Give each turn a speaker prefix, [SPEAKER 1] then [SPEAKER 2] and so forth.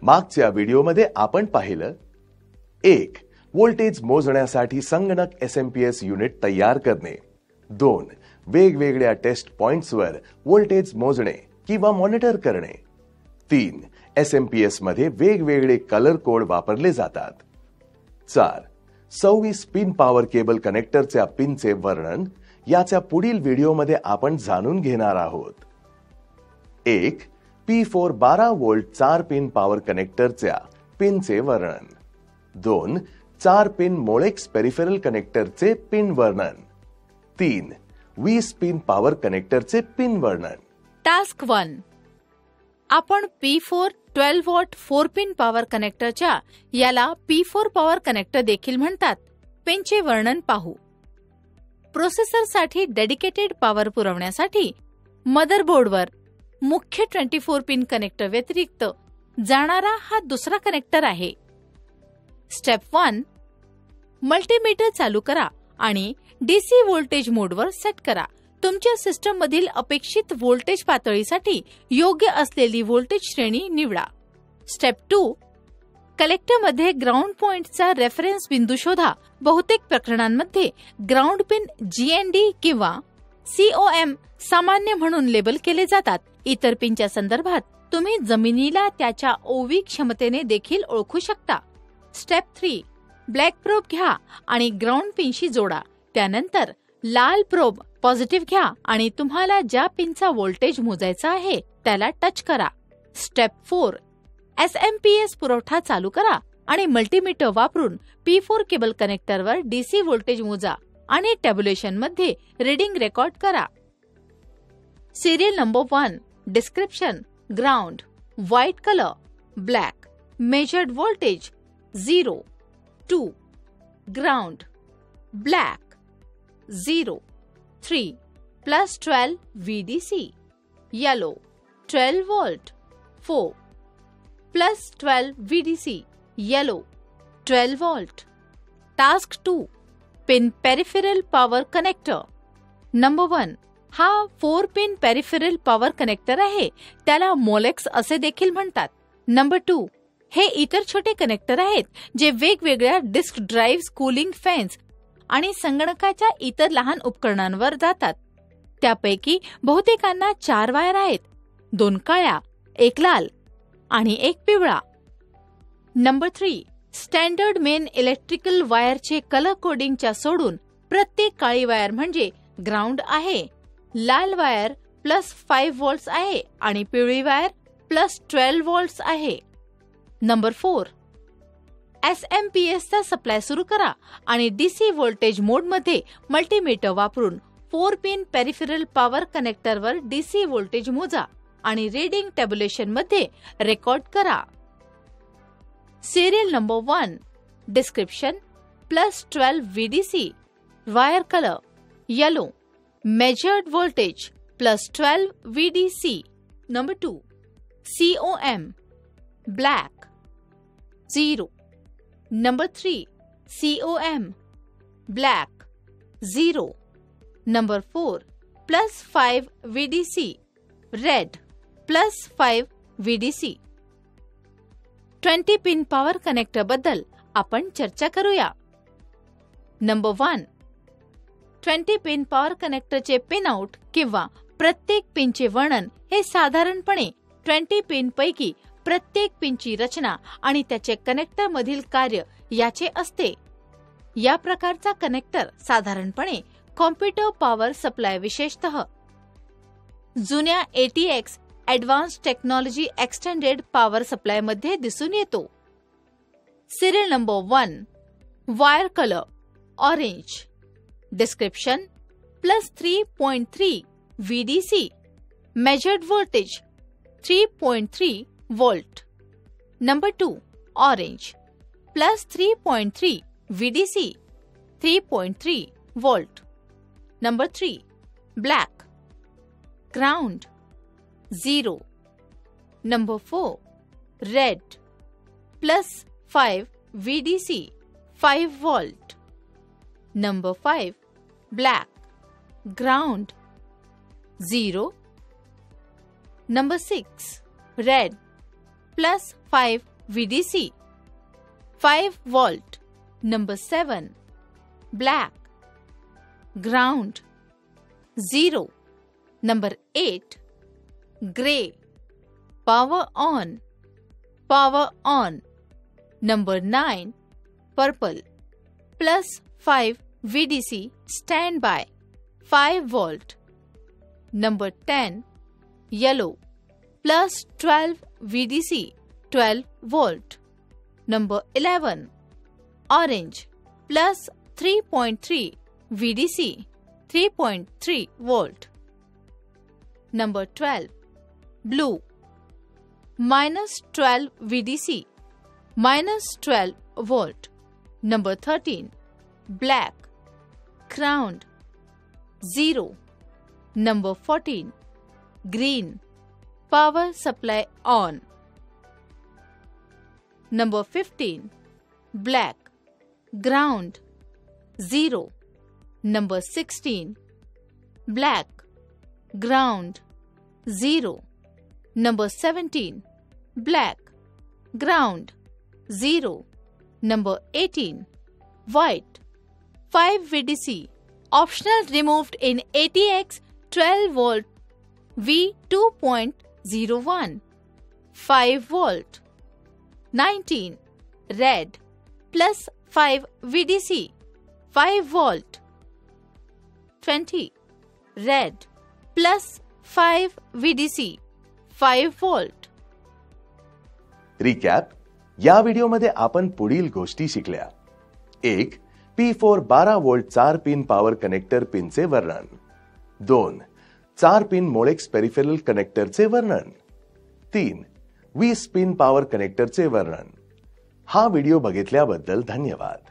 [SPEAKER 1] मागच्या व्हिडिओमध्ये आपण पाहिलं 1. व्होल्टेज मोजण्यासाठी संगणक एसएमपीएस युनिट तयार करणे. 2. वेगवेगळ्या टेस्ट पॉइंट्सवर व्होल्टेज मोजणे किंवा मॉनिटर करणे. 3. एसएमपीएस मध्ये वेगवेगळे कलर कोड वापरले जातात. 4. 26 पिन पॉवर केबल कनेक्टरच्या पिनचे वर्णन याच्या पुढील व्हिडिओमध्ये आपण जाणून घेणार आहोत. 1. P4 12 व्होल्ट 4 पिन पॉवर कनेक्टरच्या पिनचे वर्णन. 2. 4 पिन मोलेक्स पेरिफेरल कनेक्टरचे पिन वर्णन. 3. 20 पिन पॉवर कनेक्टरचे पिन वर्णन.
[SPEAKER 2] टास्क 1. आपण P4 12 वॉट 4 पिन पॉवर कनेक्टरच्या याला P4 पॉवर कनेक्टर देखील म्हणतात पिनचे वर्णन पाहू. प्रोसेसरसाठी डेडिकेटेड पॉवर पुरवण्यासाठी मदरबोर्डवर मुख्य 24 पिन कनेक्टर व्यतिरिक्त जाणारा हा दुसरा कनेक्टर आहे. स्टेप 1. मल्टीमीटर चालू करा आणि डीसी व्होल्टेज मोडवर सेट करा. तुमच्या सिस्टम मधील अपेक्षित व्होल्टेज पातळीसाठी योग्य असलेली व्होल्टेज श्रेणी निवडा. स्टेप 2. कलेक्टरमध्ये ग्राउंड पॉइंटचा रेफरन्स बिंदू शोधा. बहुतेक प्रकरणांमध्ये ग्राउंड पिन GND किंवा COM सामान्य म्हणून लेबल केले जातात. इतर पिनच्या संदर्भात तुम्ही जमिनीला त्याच्या OV क्षमतेने देखील ओळखू शकता. स्टेप 3. ब्लॅक प्रोब घ्या आणि ग्राउंड पिनशी जोडा. त्यानंतर लाल प्रोब पॉझिटिव्ह घ्या आणि तुम्हाला ज्या पिनचा व्होल्टेज मोजायचा आहे त्याला टच करा. स्टेप 4. SMPS पुरवठा चालू करा आणि मल्टीमीटर वापरून P4 केबल कनेक्टरवर DC व्होल्टेज मोजा आणि टॅब्युलेशन मध्ये रीडिंग रेकॉर्ड करा. Serial number 1. Description ground white colour black measured voltage 0 2 ground black 0 3 plus 12 VDC yellow 12 volt 4 plus 12 VDC yellow 12 volt. Task 2. Pin peripheral power connector. Number 1. हा 4 pin peripheral power connector आहे. त्याला Molex असे देखील म्हणतात. Number 2. हे इतर छोटे connector आहेत जे वेगवेगळ्या डिस्क ड्राईव्ह कूलिंग फॅन्स आणि संगणकाच्या इतर लहान उपकरणांवर जातात. त्यापैकी बहुतेकांना 4 वायर आहेत. 2 काळ्या, 1 लाल आणि 1 पिवळा. नंबर 3. स्टँडर्ड मेन इलेक्ट्रिकल वायरचे कलर कोडिंगच्या सोडून प्रत्येक काळी वायर म्हणजे ग्राउंड आहे. लाल वायर +5 व्होल्ट्स आहे आणि पिवळी वायर +12 व्होल्ट्स आहे. नंबर 4. SMPS चा सप्लाय सुरू करा आणि DC व्होल्टेज मोडमध्ये मल्टीमीटर वापरून 4 पिन पेरिफेरल पॉवर कनेक्टरवर DC व्होल्टेज मोजा आणि रीडिंग टॅब्युलेशन मध्ये रेकॉर्ड करा. Serial number 1. Description +12 VDC wire colour yellow measured voltage +12 VDC. Number 2. COM black 0. Number 3. COM black 0. Number 4. +5 VDC red +5 VDC. 20 pin power connector बद्दल आपण चर्चा करूया. Number 1. 20 pin power कनेक्टरचे pin out किंवा प्रत्येक पिनचे वर्णन हे साधारणपणे 20 पिन पैकी प्रत्येक पिनची रचना आणि त्याचे कनेक्टर मधील कार्य याचे असते. या प्रकारचा कनेक्टर साधारणपणे कॉम्प्युटर पॉवर सप्लाय विशेषतः जुन्या ATX advanced technology extended power supply मध्ये दिसून येतो. Serial number 1. Wire colour orange. Description +3.3 VDC measured voltage 3.3 volt. Number 2. Orange +3.3 VDC 3.3 volt. Number 3. Black ground 0. Number 4. Red +5 VDC 5 volt. Number 5. Black ground 0. Number 6. Red +5 VDC 5 volt. Number 7 black. Ground 0. Number 8 gray. Power on. Power on. Number 9 purple. Plus 5 VDC standby 5 volt. Number 10 yellow. Plus 12 VDC 12 volt. Number 11 orange. Plus 3.3 VDC 3.3 volt. Number 12 blue. Minus 12 VDC minus 12 volt. Number 13 black. Ground 0. Number 14 green. Power supply on. Number 15 black. Ground 0. Number 16 black. Ground 0. Number 17 black. Ground 0. Number 18 white. 5 VDC. Optional removed in ATX 12 volt V2.01 5 volt. 19 red. Plus 5 VDC 5 volt. 20 red. Plus 5 VDC 5 volt.
[SPEAKER 1] Recap. या व्हिडिओमध्ये आपण पुढील गोष्टी शिकल्या. 1. P4 12 volt 4 pin power connector पिनचे वर्णन. 2. 4 pin Molex peripheral कनेक्टरचे वर्णन. 3. 20 pin power कनेक्टरचे वर्णन. हा व्हिडिओ बघितल्याबद्दल धन्यवाद.